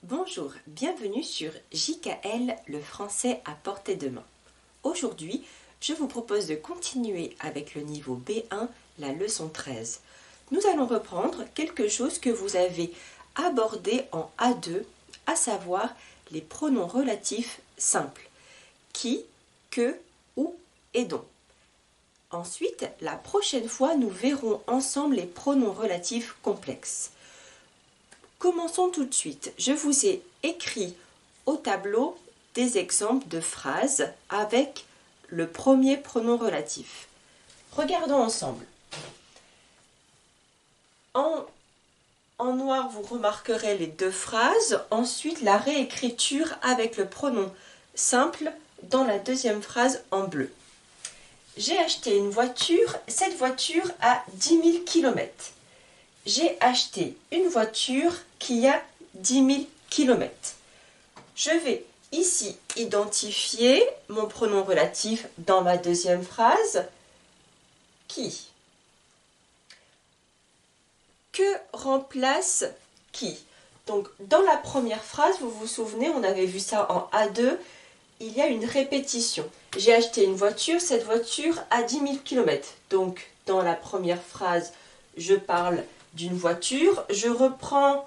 Bonjour, bienvenue sur JKL, le français à portée de main. Aujourd'hui, je vous propose de continuer avec le niveau B1, la leçon 13. Nous allons reprendre quelque chose que vous avez abordé en A2, à savoir les pronoms relatifs simples. Qui, que, où et dont. Ensuite, la prochaine fois, nous verrons ensemble les pronoms relatifs complexes. Commençons tout de suite. Je vous ai écrit au tableau des exemples de phrases avec le premier pronom relatif. Regardons ensemble. En noir, vous remarquerez les deux phrases. Ensuite, la réécriture avec le pronom simple dans la deuxième phrase en bleu. J'ai acheté une voiture. Cette voiture a 10 000 km. J'ai acheté une voiture qui a 10 000 km. Je vais ici identifier mon pronom relatif dans ma deuxième phrase. Qui? Que remplace qui? Donc, dans la première phrase, vous vous souvenez, on avait vu ça en A2, il y a une répétition. J'ai acheté une voiture, cette voiture a 10 000 km. Donc, dans la première phrase, je parle d'une voiture. Je reprends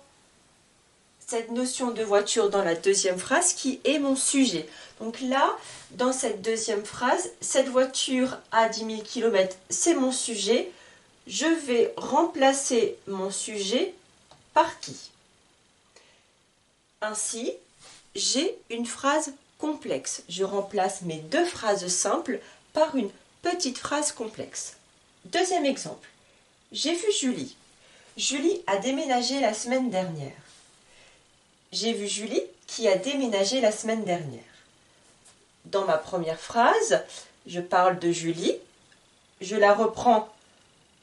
cette notion de voiture dans la deuxième phrase qui est mon sujet. Donc là, dans cette deuxième phrase, cette voiture a 10 000 km, c'est mon sujet. Je vais remplacer mon sujet par qui? Ainsi, j'ai une phrase complexe. Je remplace mes deux phrases simples par une petite phrase complexe. Deuxième exemple. J'ai vu Julie. Julie a déménagé la semaine dernière. J'ai vu Julie qui a déménagé la semaine dernière. Dans ma première phrase, je parle de Julie. Je la reprends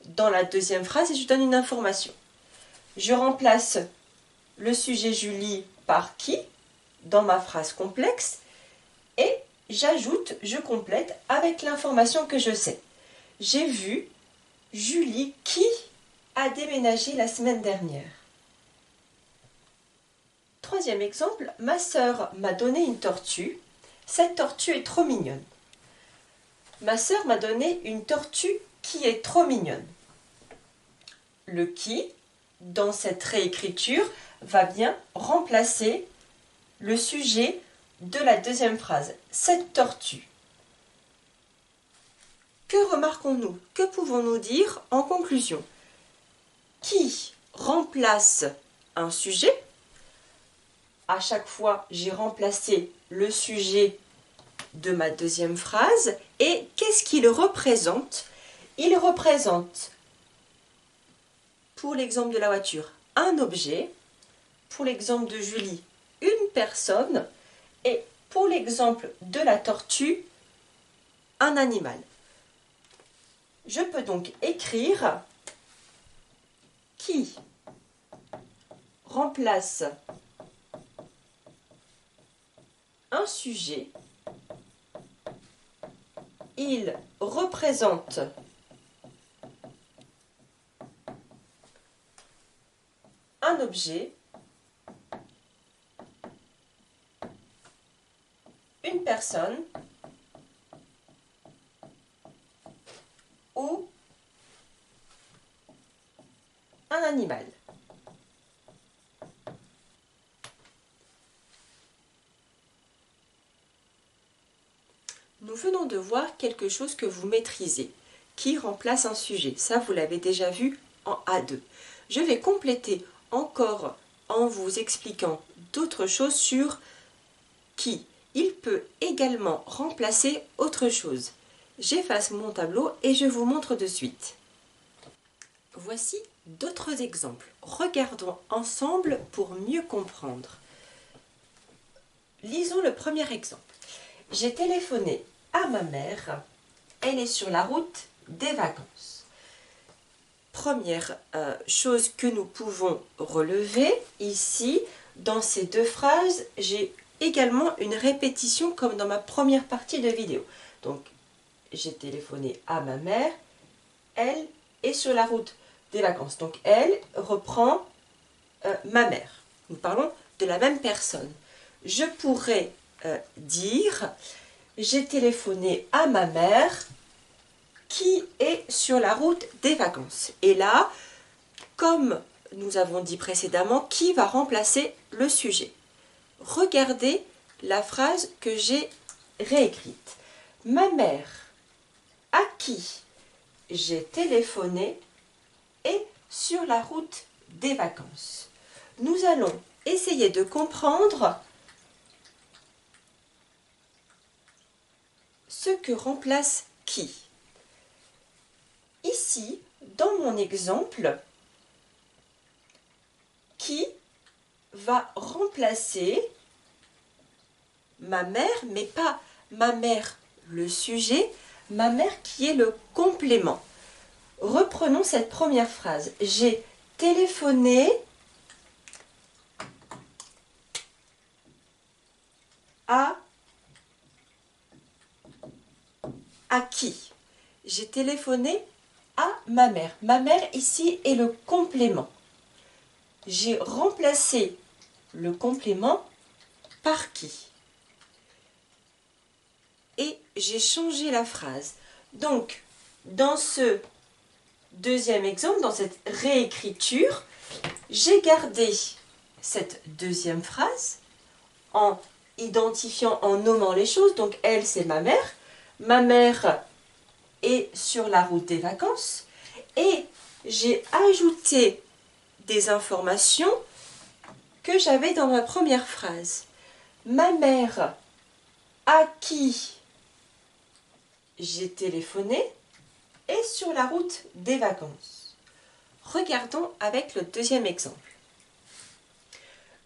dans la deuxième phrase et je donne une information. Je remplace le sujet Julie par qui dans ma phrase complexe et j'ajoute, je complète avec l'information que je sais. J'ai vu Julie qui a déménagé la semaine dernière. Troisième exemple, ma sœur m'a donné une tortue. Cette tortue est trop mignonne. Ma sœur m'a donné une tortue qui est trop mignonne. Le qui, dans cette réécriture, va bien remplacer le sujet de la deuxième phrase. Cette tortue. Que remarquons-nous? Que pouvons-nous dire en conclusion? Qui remplace un sujet? À chaque fois, j'ai remplacé le sujet de ma deuxième phrase. Et qu'est-ce qu'il représente? Il représente, pour l'exemple de la voiture, un objet. Pour l'exemple de Julie, une personne. Et pour l'exemple de la tortue, un animal. Je peux donc écrire qui remplace un sujet. Il représente un objet, une personne ou un animal. Nous venons de voir quelque chose que vous maîtrisez, qui remplace un sujet. Ça, vous l'avez déjà vu en A2. Je vais compléter encore en vous expliquant d'autres choses sur qui. Il peut également remplacer autre chose. J'efface mon tableau et je vous montre de suite. Voici d'autres exemples. Regardons ensemble pour mieux comprendre. Lisons le premier exemple. J'ai téléphoné à ma mère. Elle est sur la route des vacances. Première chose que nous pouvons relever ici, dans ces deux phrases, j'ai également une répétition comme dans ma première partie de vidéo. Donc, j'ai téléphoné à ma mère. Elle est sur la route des vacances. Donc, elle reprend ma mère. Nous parlons de la même personne. Je pourrais dire « J'ai téléphoné à ma mère qui est sur la route des vacances ». Et là, comme nous avons dit précédemment, qui va remplacer le sujet? Regardez la phrase que j'ai réécrite. Ma mère, à qui j'ai téléphoné, est sur la route des vacances. Nous allons essayer de comprendre ce que remplace qui. Ici, dans mon exemple, qui va remplacer ma mère, mais pas ma mère le sujet, ma mère qui est le complément. Reprenons cette première phrase. J'ai téléphoné à qui? J'ai téléphoné à ma mère. Ma mère ici est le complément. J'ai remplacé le complément par qui? Et j'ai changé la phrase. Donc, dans ce deuxième exemple, dans cette réécriture, j'ai gardé cette deuxième phrase en identifiant, en nommant les choses. Donc, elle, c'est ma mère. Ma mère est sur la route des vacances. Et j'ai ajouté des informations que j'avais dans ma première phrase. Ma mère à qui j'ai téléphoné est sur la route des vacances. Regardons avec le deuxième exemple.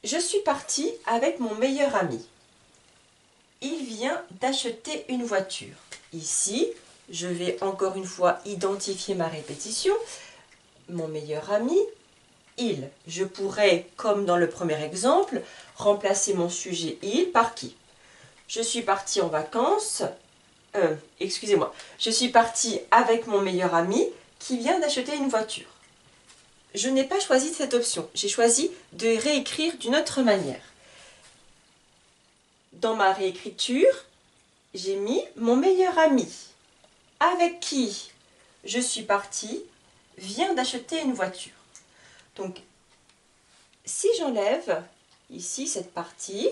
Je suis partie avec mon meilleur ami. Il vient d'acheter une voiture. Ici, je vais encore une fois identifier ma répétition. Mon meilleur ami, il. Je pourrais, comme dans le premier exemple, remplacer mon sujet il par qui? Je suis partie en vacances. Excusez-moi. Je suis partie avec mon meilleur ami qui vient d'acheter une voiture. Je n'ai pas choisi cette option. J'ai choisi de réécrire d'une autre manière. Dans ma réécriture, j'ai mis mon meilleur ami avec qui je suis partie vient d'acheter une voiture. Donc, si j'enlève ici cette partie,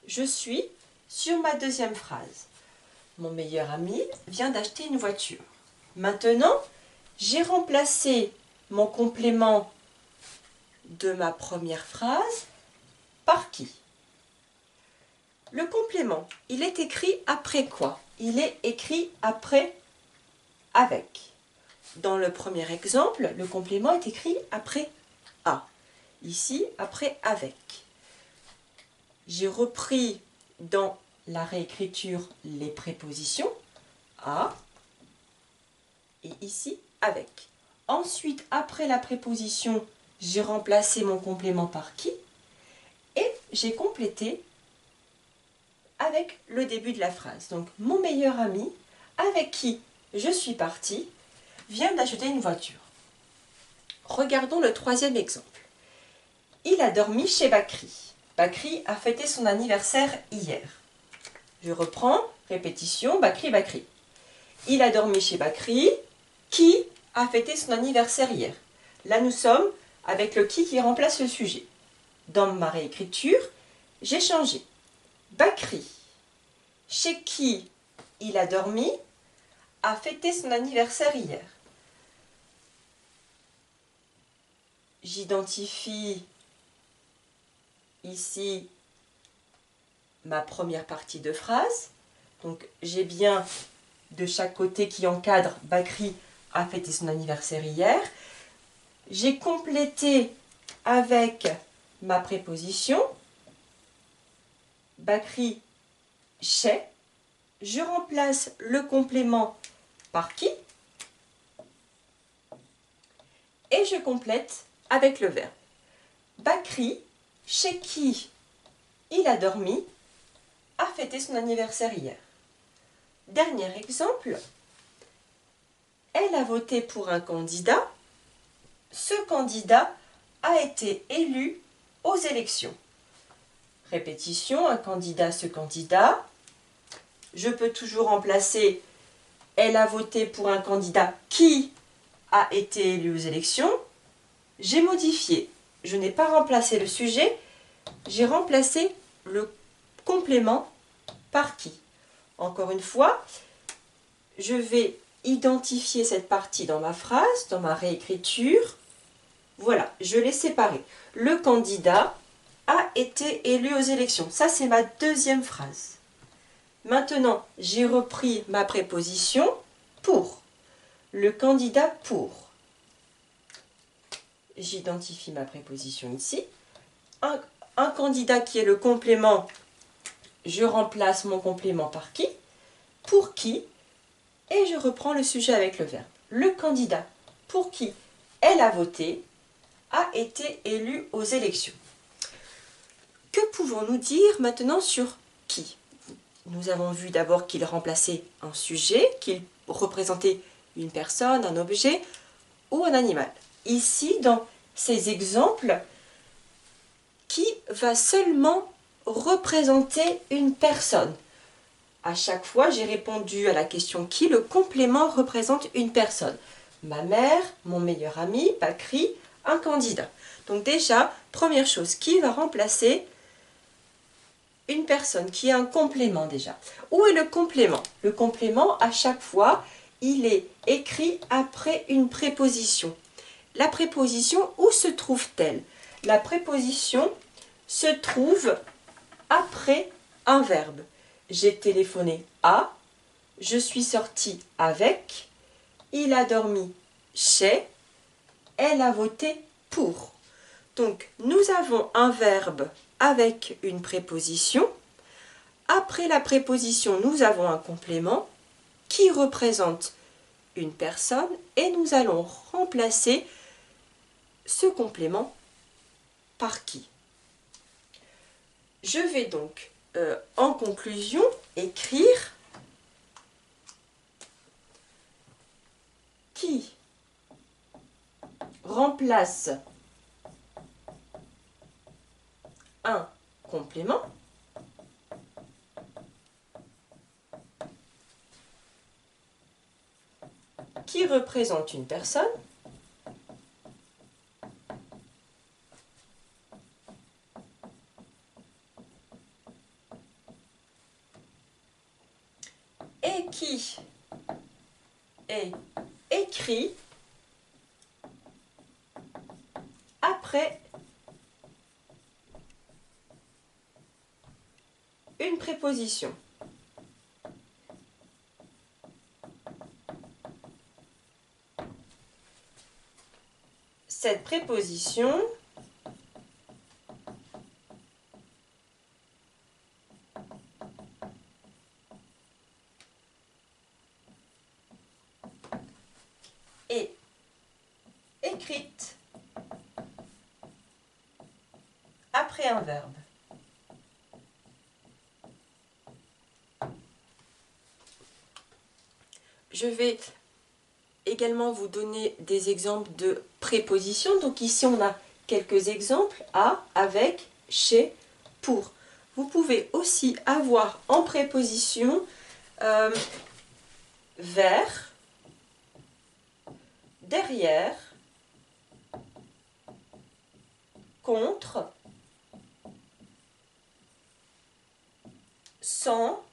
je suis sur ma deuxième phrase. Mon meilleur ami vient d'acheter une voiture. Maintenant, j'ai remplacé mon complément de ma première phrase par qui? Le complément, il est écrit après quoi? Il est écrit après avec. Dans le premier exemple, le complément est écrit après à. Ici, après avec. J'ai repris dans la réécriture les prépositions à et ici avec. Ensuite, après la préposition, j'ai remplacé mon complément par qui et j'ai complété avec le début de la phrase. Donc, mon meilleur ami avec qui je suis partie vient d'acheter une voiture. Regardons le troisième exemple. Il a dormi chez Bakri. Bakri a fêté son anniversaire hier. Je reprends, répétition, Bakri, Bakri. Il a dormi chez Bakri. Qui a fêté son anniversaire hier? Là, nous sommes avec le qui remplace le sujet. Dans ma réécriture, j'ai changé. Bakri, chez qui il a dormi, a fêté son anniversaire hier. J'identifie ici ma première partie de phrase. Donc, j'ai bien de chaque côté qui encadre Bakri a fêté son anniversaire hier. J'ai complété avec ma préposition. Bakri, chez. Je remplace le complément par qui et je complète avec le verbe. Bakri, chez qui il a dormi, a fêté son anniversaire hier. Dernier exemple, elle a voté pour un candidat. Ce candidat a été élu aux élections. Répétition, un candidat, ce candidat. Je peux toujours remplacer « elle a voté pour un candidat qui a été élu aux élections ». J'ai modifié. Je n'ai pas remplacé le sujet, j'ai remplacé le complément par qui. Encore une fois, je vais identifier cette partie dans ma phrase, dans ma réécriture. Voilà, je l'ai séparé. Le candidat a été élu aux élections. Ça, c'est ma deuxième phrase. Maintenant, j'ai repris ma préposition pour. Le candidat pour. J'identifie ma préposition ici. Un candidat qui est le complément, je remplace mon complément par qui, pour qui, et je reprends le sujet avec le verbe. Le candidat pour qui elle a voté a été élu aux élections. Que pouvons-nous dire maintenant sur qui? Nous avons vu d'abord qu'il remplaçait un sujet, qu'il représentait une personne, un objet ou un animal. Ici, dans ces exemples, qui va seulement représenter une personne. À chaque fois, j'ai répondu à la question qui, le complément représente une personne. Ma mère, mon meilleur ami, Bakri, un candidat. Donc déjà, première chose, qui va remplacer une personne, qui est un complément déjà. Où est le complément? Le complément, à chaque fois, il est écrit après une préposition. La préposition, où se trouve-t-elle? La préposition se trouve après un verbe. J'ai téléphoné à, je suis sortie avec, il a dormi chez, elle a voté pour. Donc, nous avons un verbe avec une préposition. Après la préposition, nous avons un complément qui représente une personne et nous allons remplacer ce complément par qui. Je vais donc, en conclusion, écrire qui remplace un complément qui représente une personne et qui est écrit après une préposition. Cette préposition est écrite après un verbe. Je vais également vous donner des exemples de prépositions. Donc ici, on a quelques exemples. À, avec, chez, pour. Vous pouvez aussi avoir en préposition vers, derrière, contre, sans,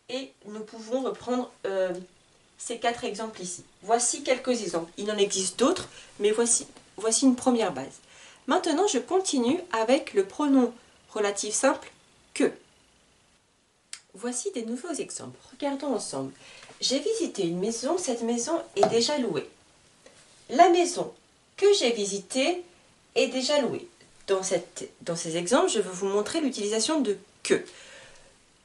et nous pouvons reprendre ces 4 exemples ici. Voici quelques exemples. Il en existe d'autres, mais voici une première base. Maintenant, je continue avec le pronom relatif simple que. Voici des nouveaux exemples. Regardons ensemble. J'ai visité une maison, cette maison est déjà louée. La maison que j'ai visitée est déjà louée. Dans ces exemples, je vais vous montrer l'utilisation de que.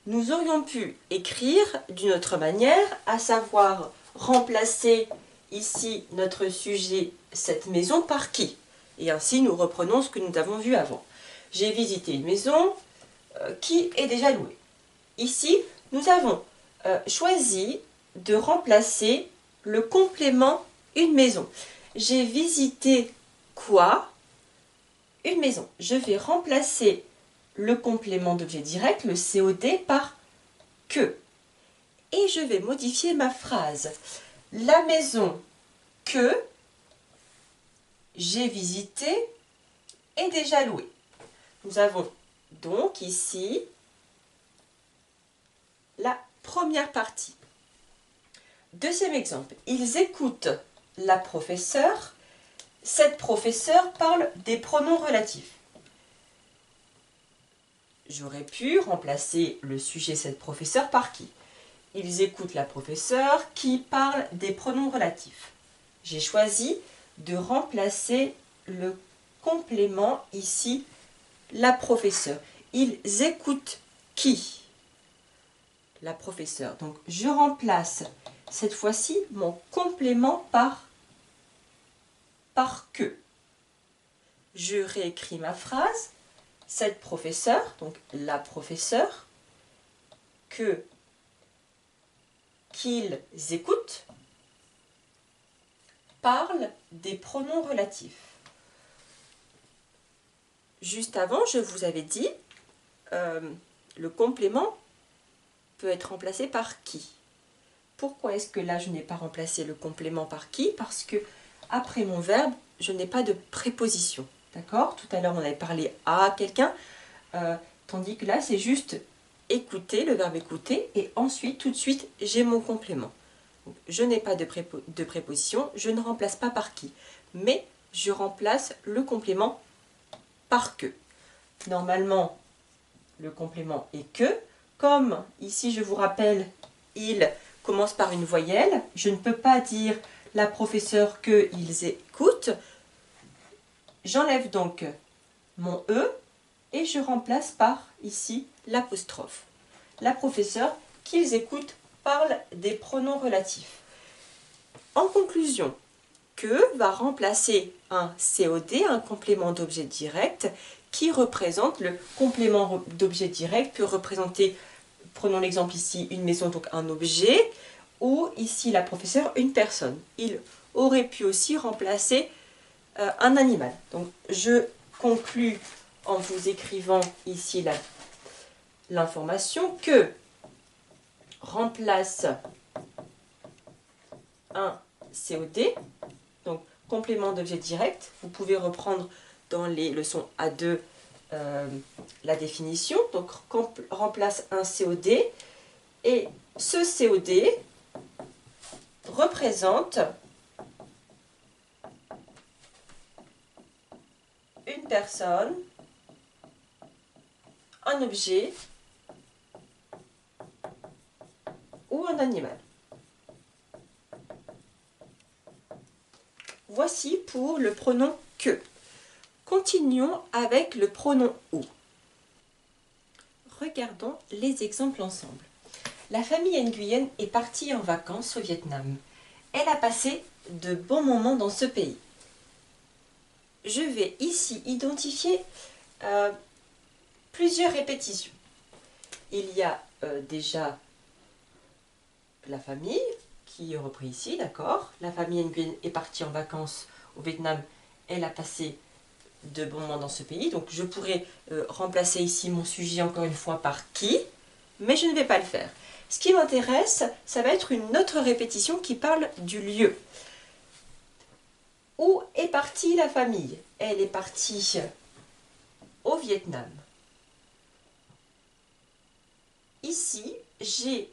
Nous aurions pu écrire d'une autre manière, à savoir remplacer ici notre sujet, cette maison, par qui. Et ainsi, nous reprenons ce que nous avons vu avant. J'ai visité une maison qui est déjà louée. Ici, nous avons choisi de remplacer le complément une maison. J'ai visité quoi? Une maison. Je vais remplacer le complément d'objet direct, le COD, par que. Et je vais modifier ma phrase. La maison que j'ai visitée est déjà louée. Nous avons donc ici la première partie. Deuxième exemple. Ils écoutent la professeure. Cette professeure parle des pronoms relatifs. J'aurais pu remplacer le sujet cette professeure par qui? Ils écoutent la professeure qui parle des pronoms relatifs. J'ai choisi de remplacer le complément ici, la professeure. Ils écoutent qui? La professeure. Donc je remplace cette fois-ci mon complément par que. Je réécris ma phrase. Cette professeure, donc la professeure, qu'ils écoutent, parle des pronoms relatifs. Juste avant, je vous avais dit, le complément peut être remplacé par qui? Pourquoi est-ce que là, je n'ai pas remplacé le complément par qui? Parce que après mon verbe, je n'ai pas de préposition. D'accord? Tout à l'heure, on avait parlé à quelqu'un, tandis que là, c'est juste écouter, le verbe écouter, et ensuite, tout de suite, j'ai mon complément. Donc, je n'ai pas de préposition, je ne remplace pas par qui, mais je remplace le complément par que. Normalement, le complément est que. Comme ici, je vous rappelle, il commence par une voyelle, je ne peux pas dire la professeure qu'ils écoutent. J'enlève donc mon E et je remplace par ici l'apostrophe. La professeure qu'ils écoutent parle des pronoms relatifs. En conclusion, que va remplacer un COD, un complément d'objet direct, qui représente le complément d'objet direct, peut représenter, prenons l'exemple ici, une maison, donc un objet, ou ici la professeure, une personne. Il aurait pu aussi remplacer un animal. Donc je conclus en vous écrivant ici l'information que remplace un COD, donc complément d'objet direct. Vous pouvez reprendre dans les leçons A2 la définition. Donc remplace un COD et ce COD représente une personne, un objet ou un animal. Voici pour le pronom que. Continuons avec le pronom ou. Regardons les exemples ensemble. La famille Nguyen est partie en vacances au Vietnam. Elle a passé de bons moments dans ce pays. Je vais ici identifier plusieurs répétitions. Il y a déjà la famille qui est repris ici, d'accord? La famille Nguyen est partie en vacances au Vietnam. Elle a passé de bons moments dans ce pays. Donc je pourrais remplacer ici mon sujet encore une fois par qui, mais je ne vais pas le faire. Ce qui m'intéresse, ça va être une autre répétition qui parle du lieu. Où est partie la famille? Elle est partie au Vietnam. Ici, j'ai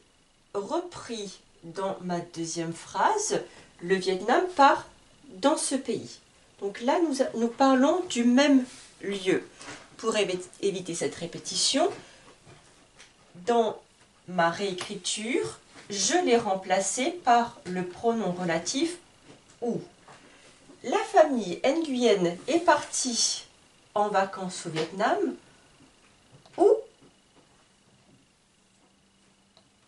repris dans ma deuxième phrase le Vietnam par dans ce pays. Donc là, nous parlons du même lieu. Pour éviter cette répétition, dans ma réécriture, je l'ai remplacé par le pronom relatif où. La famille Nguyen est partie en vacances au Vietnam où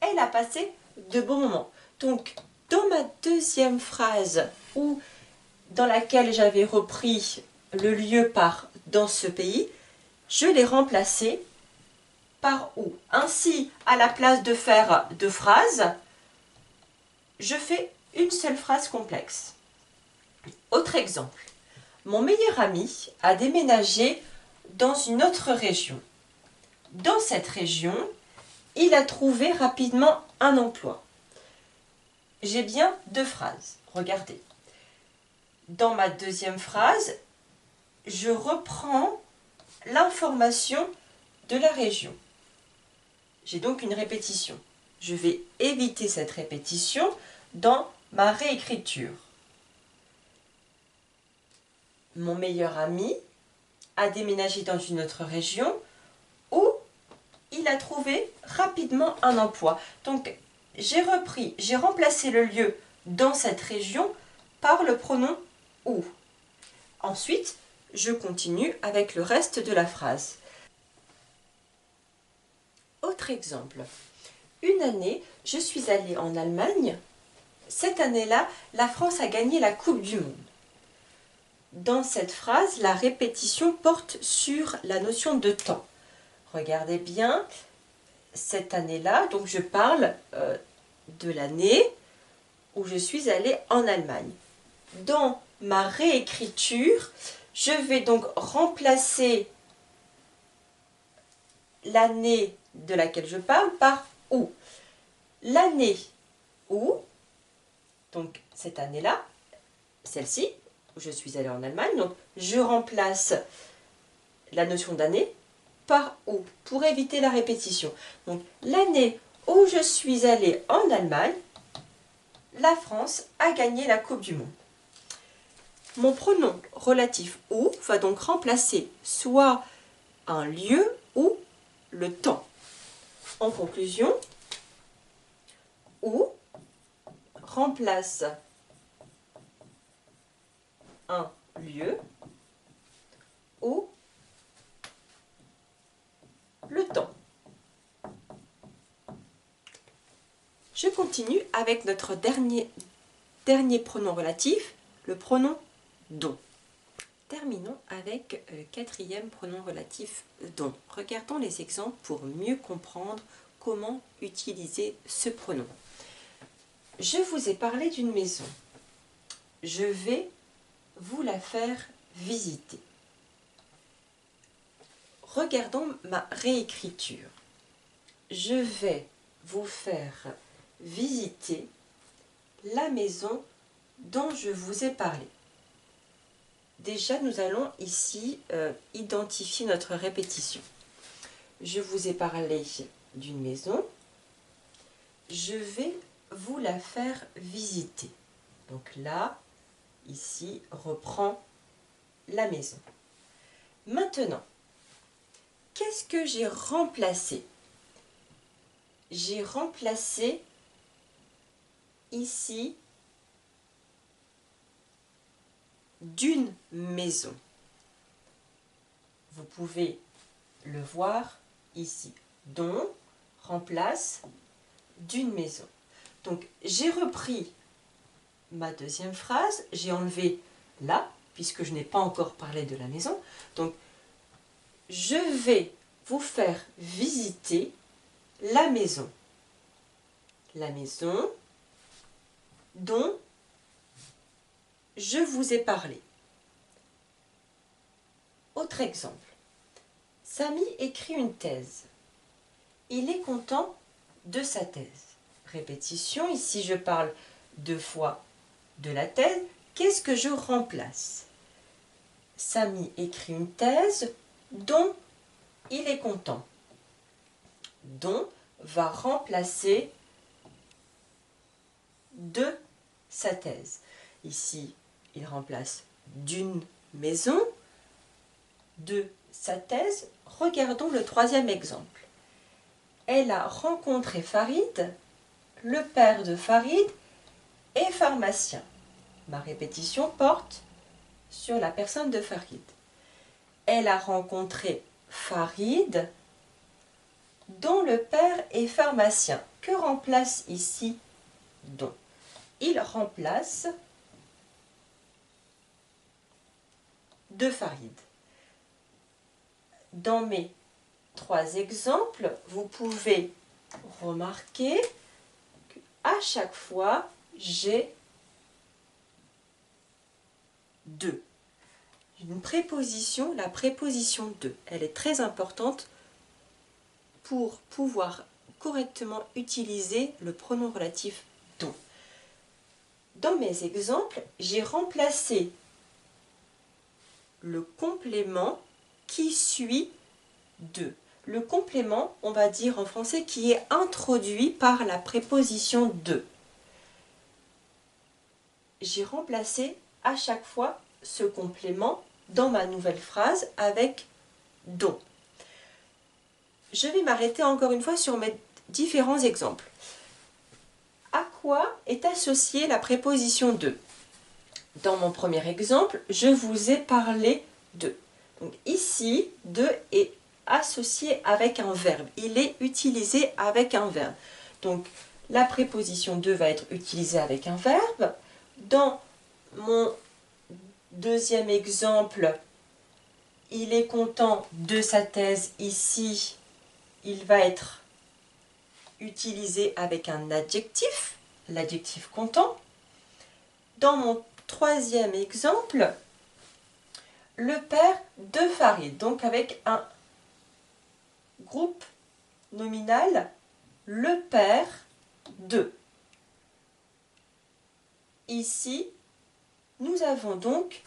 elle a passé de bons moments. Donc, dans ma deuxième phrase où dans laquelle j'avais repris le lieu par dans ce pays, je l'ai remplacé par où. Ainsi, à la place de faire deux phrases, je fais une seule phrase complexe. Autre exemple. Mon meilleur ami a déménagé dans une autre région. Dans cette région, il a trouvé rapidement un emploi. J'ai bien deux phrases. Regardez. Dans ma deuxième phrase, je reprends l'information de la région. J'ai donc une répétition. Je vais éviter cette répétition dans ma réécriture. Mon meilleur ami a déménagé dans une autre région où il a trouvé rapidement un emploi. Donc, j'ai remplacé le lieu dans cette région par le pronom où. Ensuite, je continue avec le reste de la phrase. Autre exemple. Une année, je suis allée en Allemagne. Cette année-là, la France a gagné la Coupe du Monde. Dans cette phrase, la répétition porte sur la notion de temps. Regardez bien, cette année-là, donc je parle de l'année où je suis allée en Allemagne. Dans ma réécriture, je vais donc remplacer l'année de laquelle je parle par où. L'année où, donc cette année-là, celle-ci, où je suis allée en Allemagne, donc je remplace la notion d'année par où, pour éviter la répétition. Donc l'année où je suis allée en Allemagne, la France a gagné la Coupe du Monde. Mon pronom relatif où va donc remplacer soit un lieu ou le temps. En conclusion, où remplace un lieu ou le temps. Je continue avec notre dernier pronom relatif, le pronom dont. Terminons avec le quatrième pronom relatif dont. Regardons les exemples pour mieux comprendre comment utiliser ce pronom. Je vous ai parlé d'une maison. Je vais vous la faire visiter. Regardons ma réécriture. Je vais vous faire visiter la maison dont je vous ai parlé. Déjà, nous allons ici identifier notre répétition. Je vous ai parlé d'une maison. Je vais vous la faire visiter. Donc là, ici, reprend la maison. Maintenant, qu'est-ce que j'ai remplacé? J'ai remplacé ici d'une maison. Vous pouvez le voir ici. Dont remplace d'une maison. Donc j'ai repris ma deuxième phrase, j'ai enlevé là, puisque je n'ai pas encore parlé de la maison. Donc je vais vous faire visiter la maison. La maison dont je vous ai parlé. Autre exemple. Samy écrit une thèse. Il est content de sa thèse. Répétition, ici je parle deux fois de la thèse. Qu'est-ce que je remplace? Samy écrit une thèse dont il est content. Dont va remplacer de sa thèse. Ici, il remplace d'une maison, de sa thèse. Regardons le troisième exemple. Elle a rencontré Farid, le père de Farid est pharmacien. Ma répétition porte sur la personne de Farid. Elle a rencontré Farid, dont le père est pharmacien. Que remplace ici dont? Il remplace de Farid. Dans mes trois exemples, vous pouvez remarquer qu'à chaque fois, j'ai de. Une préposition, la préposition de, elle est très importante pour pouvoir correctement utiliser le pronom relatif dont. Dans mes exemples, j'ai remplacé le complément qui suit de. Le complément, on va dire en français, qui est introduit par la préposition de. J'ai remplacé à chaque fois ce complément dans ma nouvelle phrase avec dont. Je vais m'arrêter encore une fois sur mes différents exemples. À quoi est associée la préposition de? Dans mon premier exemple, je vous ai parlé de. Donc ici, de est associé avec un verbe. Il est utilisé avec un verbe. Donc la préposition de va être utilisée avec un verbe. Dans mon deuxième exemple, il est content de sa thèse. Ici, il va être utilisé avec un adjectif, l'adjectif content. Dans mon troisième exemple, le père de Farid, donc avec un groupe nominal, le père de. Ici, nous avons donc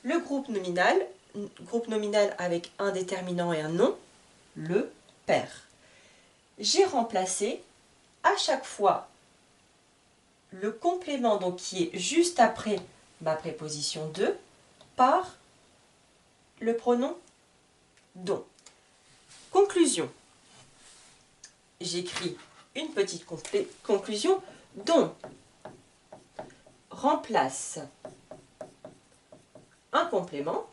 le groupe nominal avec un déterminant et un nom, le père. J'ai remplacé à chaque fois le complément donc, qui est juste après ma préposition de par le pronom dont. Conclusion. J'écris une petite conclusion dont remplace un complément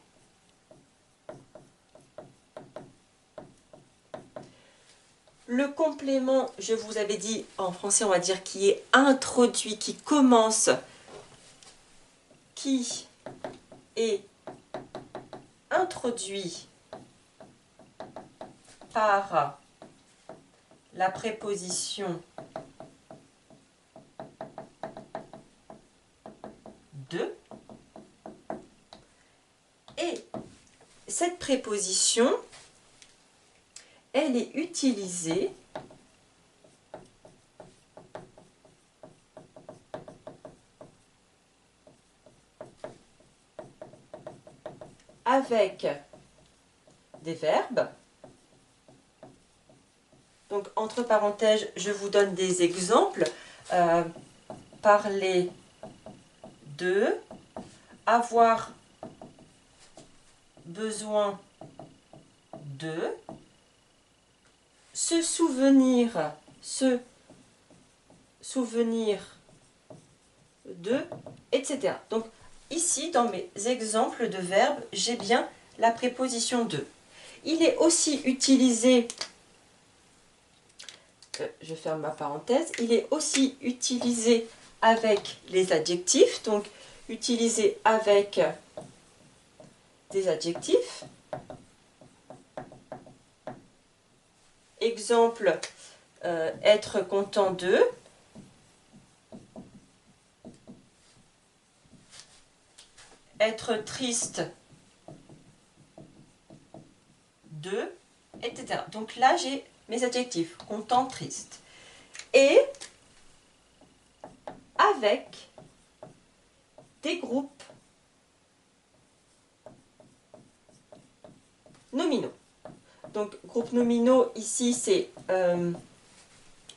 le complément, je vous avais dit en français, on va dire qui est introduit, qui commence, qui est introduit par la préposition de. Et cette préposition, elle est utilisée avec des verbes. Donc, entre parenthèses, je vous donne des exemples. Parler de, avoir besoin de, se souvenir de, etc. Donc, ici, dans mes exemples de verbes, j'ai bien la préposition de. Il est aussi utilisé, je ferme ma parenthèse, il est aussi utilisé avec les adjectifs, donc utilisé avec des adjectifs. Exemple, être content de. Être triste de, etc. Donc là, j'ai mes adjectifs, content, triste. Et avec des groupes nominaux. Donc, groupes nominaux, ici, c'est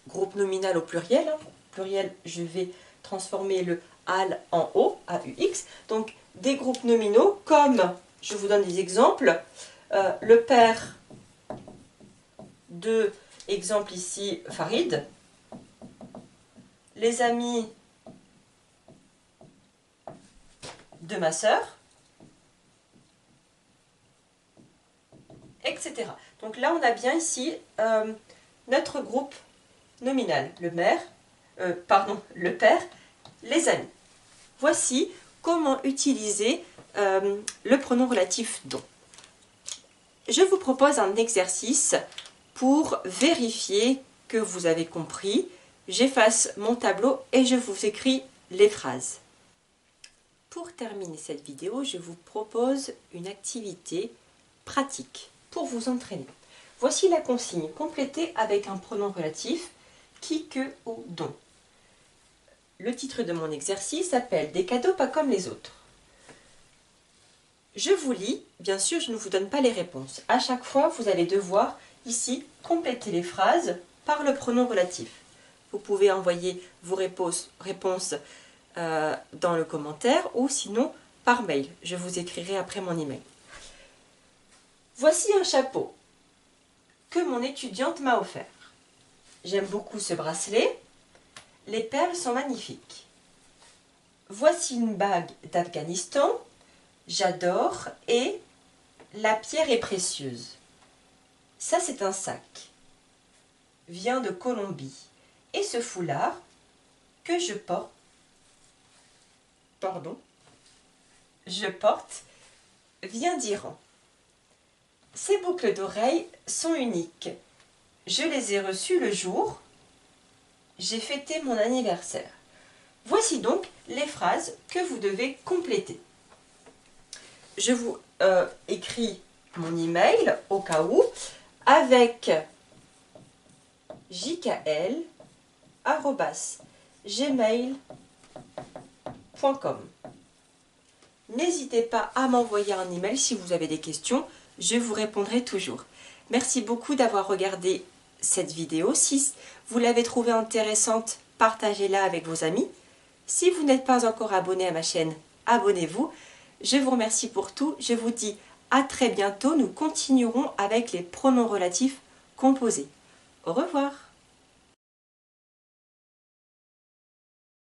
groupe nominal au pluriel. Hein. Pluriel, je vais transformer le AL en O, AUX. Donc, des groupes nominaux comme, je vous donne des exemples, le père de, exemple ici, Farid, les amis de ma sœur, etc. Donc là, on a bien ici notre groupe nominal, le père, les amis. Voici comment utiliser le pronom relatif dont. Je vous propose un exercice pour vérifier que vous avez compris. J'efface mon tableau et je vous écris les phrases. Pour terminer cette vidéo, je vous propose une activité pratique pour vous entraîner. Voici la consigne complétée avec un pronom relatif qui, que ou dont. Le titre de mon exercice s'appelle « Des cadeaux pas comme les autres ». Je vous lis, bien sûr je ne vous donne pas les réponses. À chaque fois, vous allez devoir ici compléter les phrases par le pronom relatif. Vous pouvez envoyer vos réponses dans le commentaire ou sinon par mail. Je vous écrirai après mon email. Voici un chapeau que mon étudiante m'a offert. J'aime beaucoup ce bracelet. Les perles sont magnifiques. Voici une bague d'Afghanistan. J'adore et la pierre est précieuse. Ça, c'est un sac. Vient de Colombie. Et ce foulard que je porte, vient d'Iran. Ces boucles d'oreilles sont uniques. Je les ai reçues le jour j'ai fêté mon anniversaire. Voici donc les phrases que vous devez compléter. Je vous écris mon email au cas où avec jkl@gmail.com. N'hésitez pas à m'envoyer un email si vous avez des questions, je vous répondrai toujours. Merci beaucoup d'avoir regardé cette vidéo. Si vous l'avez trouvée intéressante, partagez-la avec vos amis. Si vous n'êtes pas encore abonné à ma chaîne, abonnez-vous. Je vous remercie pour tout. Je vous dis à très bientôt. Nous continuerons avec les pronoms relatifs composés. Au revoir.